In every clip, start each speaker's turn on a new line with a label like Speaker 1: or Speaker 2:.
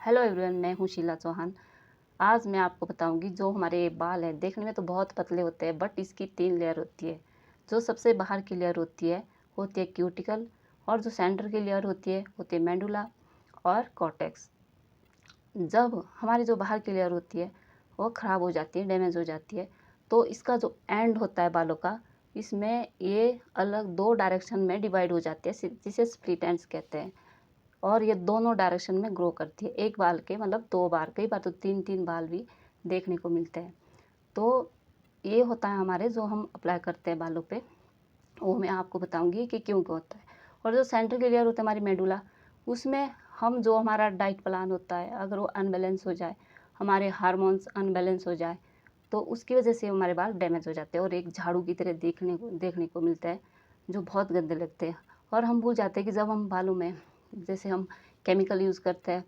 Speaker 1: Hello everyone, मैं हूँ शीला चौहान। आज मैं आपको बताऊंगी जो हमारे बाल हैं देखने में तो बहुत पतले होते हैं, बट इसकी 3 लेयर होती है। जो सबसे बाहर की लेयर होती है क्यूटिकल। और जो सेंटर की लेयर होती है मेडुला और कॉर्टेक्स। जब हमारी जो बाहर की लेयर होती है वो ख़राब हो जाती है, डैमेज हो जाती है, तो इसका जो एंड होता है बालों का, इसमें ये अलग 2 डायरेक्शन में डिवाइड हो जाते हैं, जिसे स्प्लिट एंड्स कहते हैं। और ये दोनों डायरेक्शन में ग्रो करती है, एक बाल के मतलब 2 बार, कई बार तो 3-3 बाल भी देखने को मिलते हैं। तो ये होता है हमारे जो हम अप्लाई करते हैं बालों पे, वो मैं आपको बताऊंगी कि क्यों क्यों होता है। और जो सेंटर की लेयर होता है हमारी मेडुला, उसमें हम जो हमारा डाइट प्लान होता है अगर वो अनबैलेंस हो जाए, हमारे हार्मोन्स अनबैलेंस हो जाए, तो उसकी वजह से हमारे बाल डैमेज हो जाते हैं और एक झाड़ू की तरह देखने को मिलता है, जो बहुत गंदे लगते हैं। और हम भूल जाते हैं कि जब हम बालों में जैसे हम केमिकल यूज़ करते हैं,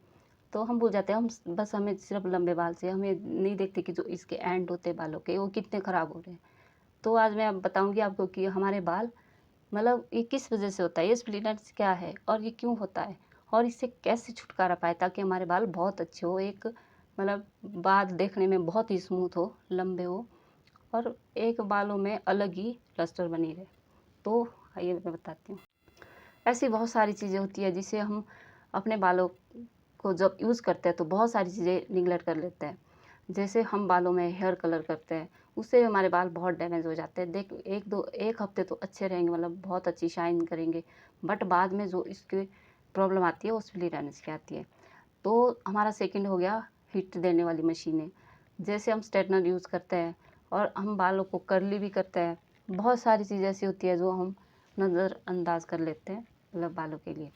Speaker 1: तो हम भूल जाते हैं, हम बस हमें सिर्फ लंबे बाल से हमें नहीं देखते कि जो इसके एंड होते हैं बालों के वो कितने ख़राब हो रहे हैं। तो आज मैं अब बताऊंगी आपको कि हमारे बाल मतलब ये किस वजह से होता है, ये स्प्लिट एंड्स क्या है और ये क्यों होता है, और इससे कैसे छुटकारा पाए ताकि हमारे बाल बहुत अच्छे हो, एक मतलब बाल देखने में बहुत ही स्मूथ हो, लंबे हो, और एक बालों में अलग ही लस्टर बनी रहे। तो आइए मैं बताती हूँ। ऐसी बहुत सारी चीज़ें होती है जिसे हम अपने बालों को जब यूज़ करते हैं तो बहुत सारी चीज़ें निगलेक्ट कर लेते हैं। जैसे हम बालों में हेयर कलर करते हैं, उससे हमारे बाल बहुत डैमेज हो जाते हैं। देख, एक हफ्ते तो अच्छे रहेंगे, मतलब बहुत अच्छी शाइन करेंगे, बट बाद में जो इसकी प्रॉब्लम आती है वो स्प्लिट एंड्स की आती है। तो हमारा सेकंड हो गया हीट देने वाली मशीनें। जैसे हम स्ट्रेटनर यूज़ करते हैं और हम बालों को कर्ली भी करते हैं। बहुत सारी चीज़ें ऐसी होती है जो हम नज़रअंदाज कर लेते हैं मतलब बालों के लिए।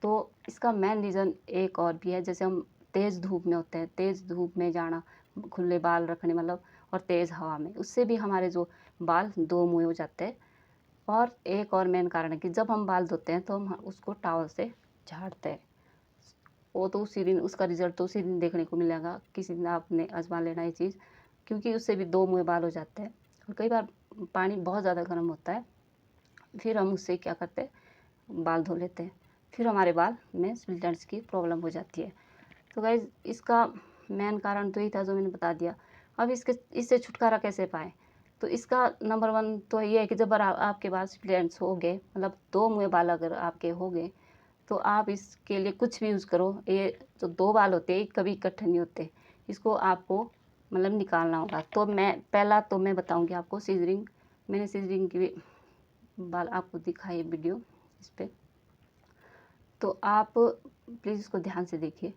Speaker 1: तो इसका मेन रीज़न एक और भी है, जैसे हम तेज़ धूप में होते हैं, तेज़ धूप में जाना, खुले बाल रखने मतलब, और तेज़ हवा में, उससे भी हमारे जो बाल दो मुँहे हो जाते हैं। और एक और मेन कारण है कि जब हम बाल धोते हैं तो हम उसको टॉवल से झाड़ते हैं। वो तो उसी दिन उसका रिज़ल्ट तो उसी दिन देखने को मिलेगा, किसी दिन आपने आज़मा लेना ये चीज़, क्योंकि उससे भी दो मुँहे बाल हो जाते हैं। और कई बार पानी बहुत ज़्यादा गर्म होता है, फिर हम उससे क्या करते हैं, बाल धो लेते हैं, फिर हमारे बाल में स्प्लिट एंड्स की प्रॉब्लम हो जाती है। तो गाइज़ इसका मेन कारण तो यही था जो मैंने बता दिया। अब इससे छुटकारा कैसे पाएँ? तो इसका नंबर 1 तो ये है कि जब आपके बाल स्प्लिट एंड्स हो गए, मतलब 2 मुँहे बाल अगर आपके हो गए, तो आप इसके लिए कुछ भी यूज़ करो, ये जो 2 बाल होते हैं ये कभी इकट्ठे नहीं होते। इसको आपको मतलब निकालना होगा। तो मैं बताऊँगी आपको सीज़रिंग। मैंने सीज़रिंग की भी बाल आपको दिखाई वीडियो इस पे। तो आप प्लीज़ इसको ध्यान से देखिए।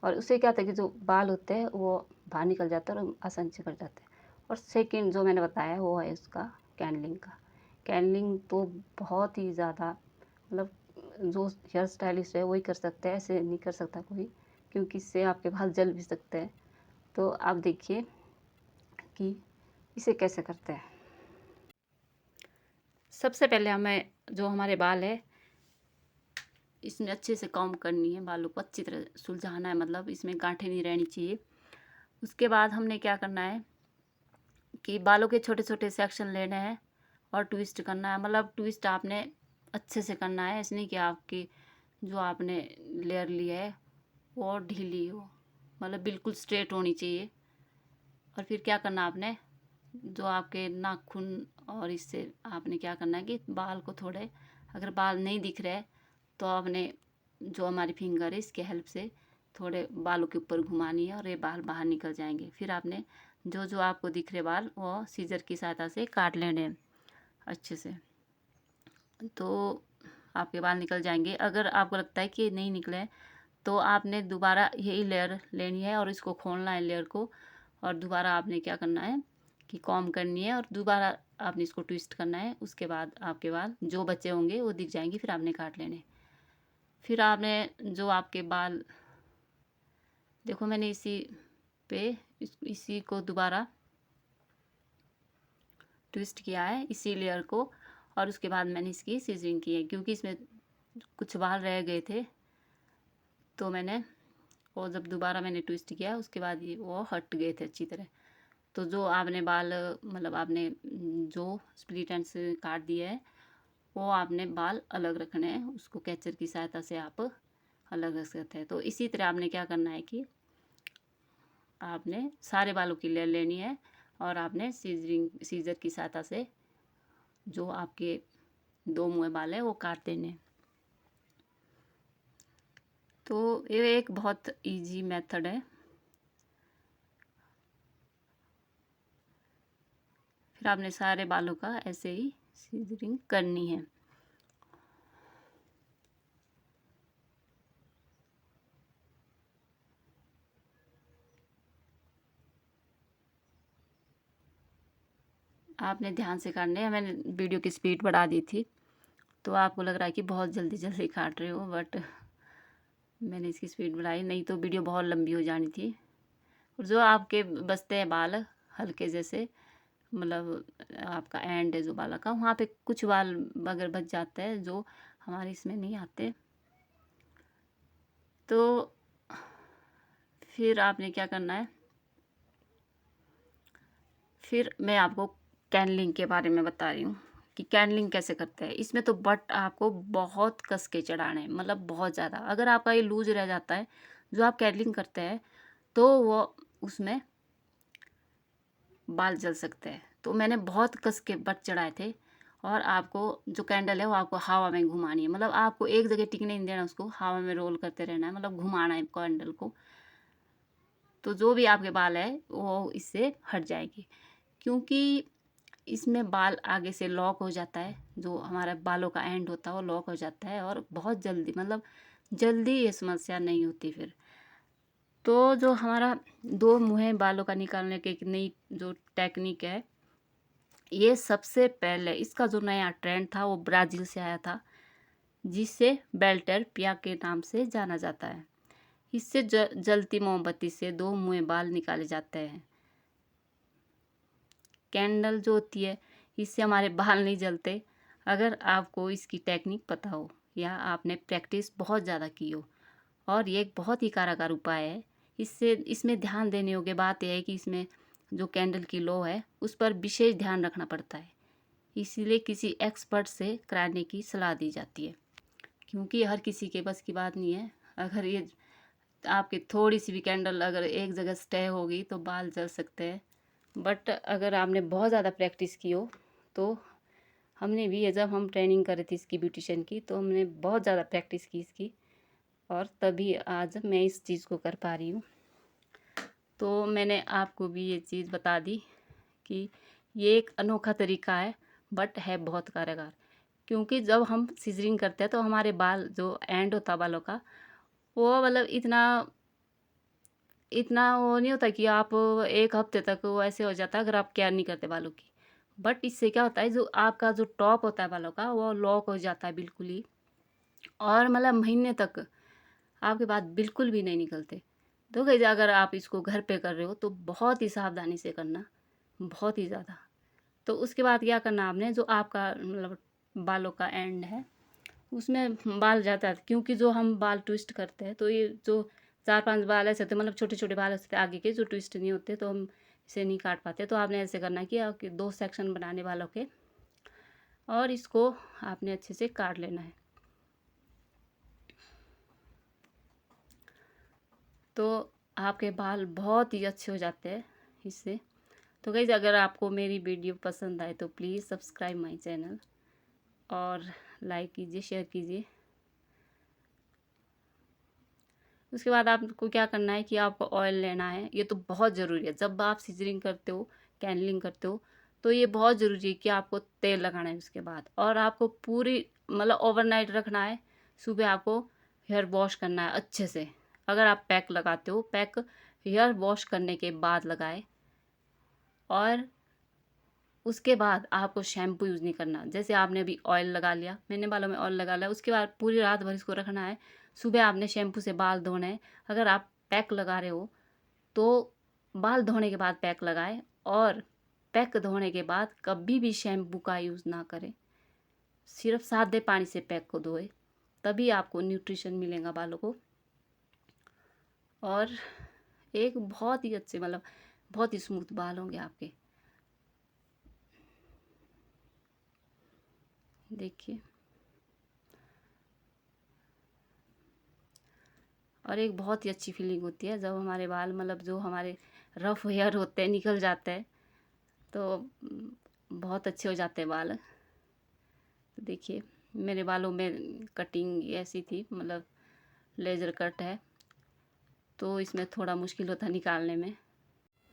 Speaker 1: और उससे क्या होता है कि जो बाल होते हैं वो बाहर निकल जाते हैं और आसानी से कट जाते हैं। और सेकंड जो मैंने बताया वो है उसका कैनलिंग का। कैनलिंग तो बहुत ही ज़्यादा मतलब जो हेयर स्टाइलिस्ट है वही कर सकता है, ऐसे नहीं कर सकता कोई, क्योंकि इससे आपके बाल जल भी सकते हैं। तो आप देखिए कि इसे कैसे करते हैं। सबसे पहले हमें जो हमारे बाल है इसमें अच्छे से कॉम्ब करनी है, बालों को अच्छी तरह सुलझाना है, मतलब इसमें गांठें नहीं रहनी चाहिए। उसके बाद हमने क्या करना है कि बालों के छोटे छोटे सेक्शन लेने हैं और ट्विस्ट करना है। मतलब ट्विस्ट आपने अच्छे से करना है, ऐसे नहीं कि आपकी जो आपने लेयर ली है वो ढीली हो, मतलब बिल्कुल स्ट्रेट होनी चाहिए। और फिर क्या करना आपने, जो आपके नाखून, और इससे आपने क्या करना है कि बाल को थोड़े, अगर बाल नहीं दिख रहे तो आपने जो हमारी फिंगर है इसके हेल्प से थोड़े बालों के ऊपर घुमानी है और ये बाल बाहर निकल जाएंगे। फिर आपने जो जो आपको दिख रहे बाल वो सीजर की सहायता से काट लेने हैं अच्छे से, तो आपके बाल निकल जाएंगे। अगर आपको लगता है कि नहीं निकले तो आपने दोबारा यही लेयर लेनी है और इसको खोलना है लेयर को, और दोबारा आपने क्या करना है कि कॉम्ब करनी है और दोबारा आपने इसको ट्विस्ट करना है। उसके बाद आपके बाल जो बचे होंगे वो दिख जाएंगे, फिर आपने काट लेने। फिर आपने जो आपके बाल देखो, मैंने इसी पे इसी को दोबारा ट्विस्ट किया है, इसी लेयर को, और उसके बाद मैंने इसकी सीजरिंग की है क्योंकि इसमें कुछ बाल रह गए थे। तो मैंने वो जब दोबारा मैंने ट्विस्ट किया उसके बाद ये वो हट गए थे अच्छी तरह। तो जो आपने बाल मतलब आपने जो स्प्लिट एंड्स काट दिए है वो आपने बाल अलग रखने हैं, उसको कैचर की सहायता से आप अलग अलग रहते हैं। तो इसी तरह आपने क्या करना है कि आपने सारे बालों की लेयर लेनी है और आपने सीजर की सहायता से जो आपके दो मुँहे बाल है वो काट देने। तो ये एक बहुत इजी मेथड है। फिर आपने सारे बालों का ऐसे ही सीजरिंग करनी है। आपने ध्यान से काटने हैं। मैंने वीडियो की स्पीड बढ़ा दी थी तो आपको लग रहा है कि बहुत जल्दी जल्दी काट रहे हो, बट मैंने इसकी स्पीड बढ़ाई, नहीं तो वीडियो बहुत लंबी हो जानी थी। और जो आपके बचते हैं बाल हल्के जैसे, मतलब आपका एंड है जो बालों का, वहाँ पे कुछ बाल अगर बच जाते हैं जो हमारे इसमें नहीं आते, तो फिर आपने क्या करना है, फिर मैं आपको कैनलिंग के बारे में बता रही हूँ कि कैनलिंग कैसे करते हैं। इसमें तो बट आपको बहुत कस के चढ़ाना है, मतलब बहुत ज़्यादा। अगर आपका ये लूज रह जाता है जो आप कैनलिंग करते हैं तो वो उसमें बाल जल सकते हैं। तो मैंने बहुत कस के बट चढ़ाए थे। और आपको जो कैंडल है वो आपको हवा में घुमानी है, मतलब आपको एक जगह टिकने नहीं देना, उसको हवा में रोल करते रहना है, मतलब घुमाना है कैंडल को। तो जो भी आपके बाल है वो इससे हट जाएगी, क्योंकि इसमें बाल आगे से लॉक हो जाता है, जो हमारा बालों का एंड होता है वो लॉक हो जाता है और बहुत जल्दी, मतलब जल्दी ये समस्या नहीं होती फिर। तो जो हमारा दो मुँहे बालों का निकालने की एक नई जो टेक्निक है, ये सबसे पहले इसका जो नया ट्रेंड था वो ब्राज़ील से आया था, जिसे बेल्टर पिया के नाम से जाना जाता है। इससे जलती मोमबत्ती से दो मुँहे बाल निकाले जाते हैं। कैंडल जो होती है इससे हमारे बाल नहीं जलते, अगर आपको इसकी टेक्निक पता हो या आपने प्रैक्टिस बहुत ज़्यादा की हो। और ये एक बहुत ही कारगर उपाय है। इसमें ध्यान देने योग्य बात यह है कि इसमें जो कैंडल की लो है उस पर विशेष ध्यान रखना पड़ता है, इसीलिए किसी एक्सपर्ट से कराने की सलाह दी जाती है, क्योंकि हर किसी के बस की बात नहीं है। अगर ये आपकी थोड़ी सी भी कैंडल अगर एक जगह स्टे होगी तो बाल जल सकते हैं। बट अगर आपने बहुत ज़्यादा प्रैक्टिस की हो तो, हमने भी जब हम ट्रेनिंग कर रहे थे इसकी ब्यूटिशियन की, तो हमने बहुत ज़्यादा प्रैक्टिस की इसकी, और तभी आज मैं इस चीज़ को कर पा रही हूँ। तो मैंने आपको भी ये चीज़ बता दी कि ये एक अनोखा तरीका है बट है बहुत कारगर, क्योंकि जब हम सीजरिंग करते हैं तो हमारे बाल जो एंड होता है बालों का, वो मतलब इतना इतना वो नहीं होता कि आप एक हफ्ते तक वो ऐसे हो जाता है अगर आप केयर नहीं करते बालों की। बट इससे क्या होता है, जो आपका जो टॉप होता है बालों का वो लॉक हो जाता है बिल्कुल ही, और मतलब महीने तक आपके बाल बिल्कुल भी नहीं निकलते। तो गाइस अगर आप इसको घर पे कर रहे हो तो बहुत ही सावधानी से करना, बहुत ही ज़्यादा। तो उसके बाद क्या करना आपने, जो आपका मतलब बालों का एंड है उसमें बाल जाता है, क्योंकि जो हम बाल ट्विस्ट करते हैं तो ये जो 4-5 बाल ऐसे होते हैं, मतलब छोटे छोटे बाल ऐसे आगे के जो ट्विस्ट नहीं होते, तो हम इसे नहीं काट पाते। तो आपने ऐसे करना है कि आपके 2 सेक्शन बनाने बालों के, और इसको आपने अच्छे से काट लेना है। तो आपके बाल बहुत ही अच्छे हो जाते हैं इससे। तो गाइस अगर आपको मेरी वीडियो पसंद आए तो प्लीज़ सब्सक्राइब माय चैनल और लाइक कीजिए, शेयर कीजिए। उसके बाद आपको क्या करना है कि आपको ऑयल लेना है, ये तो बहुत ज़रूरी है। जब आप सीजरिंग करते हो, कैनलिंग करते हो, तो ये बहुत ज़रूरी है कि आपको तेल लगाना है उसके बाद, और आपको पूरी मतलब ओवरनाइट रखना है। सुबह आपको हेयर वॉश करना है अच्छे से। अगर आप पैक लगाते हो, पैक हेयर वॉश करने के बाद लगाए, और उसके बाद आपको शैम्पू यूज़ नहीं करना। जैसे आपने अभी ऑयल लगा लिया, मैंने बालों में ऑयल लगा लिया, उसके बाद पूरी रात भर इसको रखना है। सुबह आपने शैम्पू से बाल धोने हैं। अगर आप पैक लगा रहे हो तो बाल धोने के बाद पैक लगाएं, और पैक धोने के बाद कभी भी शैम्पू का यूज़ ना करें। सिर्फ सादे पानी से पैक को धोए, तभी आपको न्यूट्रिशन मिलेगा बालों को, और एक बहुत ही अच्छे मतलब बहुत ही स्मूथ बाल होंगे आपके। देखिए और एक बहुत ही अच्छी फीलिंग होती है जब हमारे बाल मतलब जो हमारे रफ़ हेयर होते हैं निकल जाते हैं, तो बहुत अच्छे हो जाते हैं बाल। तो देखिए मेरे बालों में कटिंग ऐसी थी, मतलब लेज़र कट है, तो इसमें थोड़ा मुश्किल होता है निकालने में।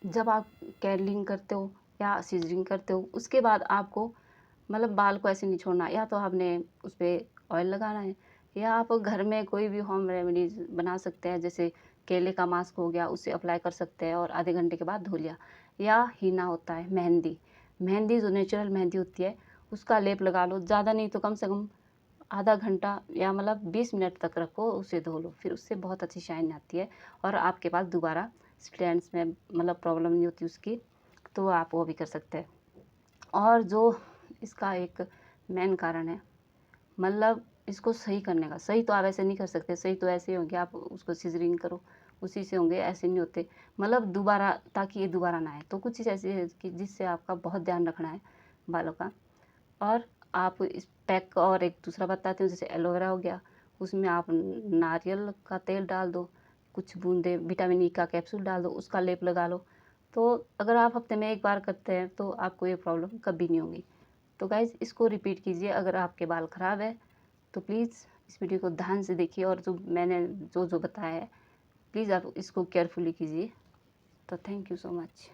Speaker 1: जब आप कर्लिंग करते हो या सीजरिंग करते हो, उसके बाद आपको मतलब बाल को ऐसे नहीं छोड़ना, या तो आपने उस पर ऑयल लगाना है, या आप घर में कोई भी होम रेमेडीज बना सकते हैं, जैसे केले का मास्क हो गया, उससे अप्लाई कर सकते हैं और आधे घंटे के बाद धो लिया। या हीना होता है, मेहंदी, मेहंदी जो नेचुरल मेहंदी होती है उसका लेप लगा लो, ज़्यादा नहीं तो कम से कम आधा घंटा या मतलब 20 मिनट तक रखो, उसे धो लो, फिर उससे बहुत अच्छी शाइन आती है और आपके पास दोबारा स्ट्रैंड्स में मतलब प्रॉब्लम नहीं होती उसकी, तो आप वो भी कर सकते हैं। और जो इसका एक मेन कारण है, मतलब इसको सही करने का, सही तो आप ऐसे नहीं कर सकते, सही तो ऐसे ही होंगे आप उसको सीजरिंग करो उसी से होंगे, ऐसे नहीं होते, मतलब दोबारा, ताकि ये दोबारा ना आए। तो कुछ चीज़ ऐसी है कि जिससे आपका बहुत ध्यान रखना है बालों का। और आप इस पैक का और एक दूसरा बताती हूँ, जैसे एलोवेरा हो गया, उसमें आप नारियल का तेल डाल दो, कुछ बूंदे विटामिन ई का कैप्सूल डाल दो, उसका लेप लगा लो। तो अगर आप हफ्ते में एक बार करते हैं तो आपको ये प्रॉब्लम कभी नहीं होगी। तो गाइज़ इसको रिपीट कीजिए, अगर आपके बाल ख़राब है तो प्लीज़ इस वीडियो को ध्यान से देखिए और जो मैंने जो बताया है प्लीज़ आप इसको केयरफुली कीजिए। तो थैंक यू सो मच।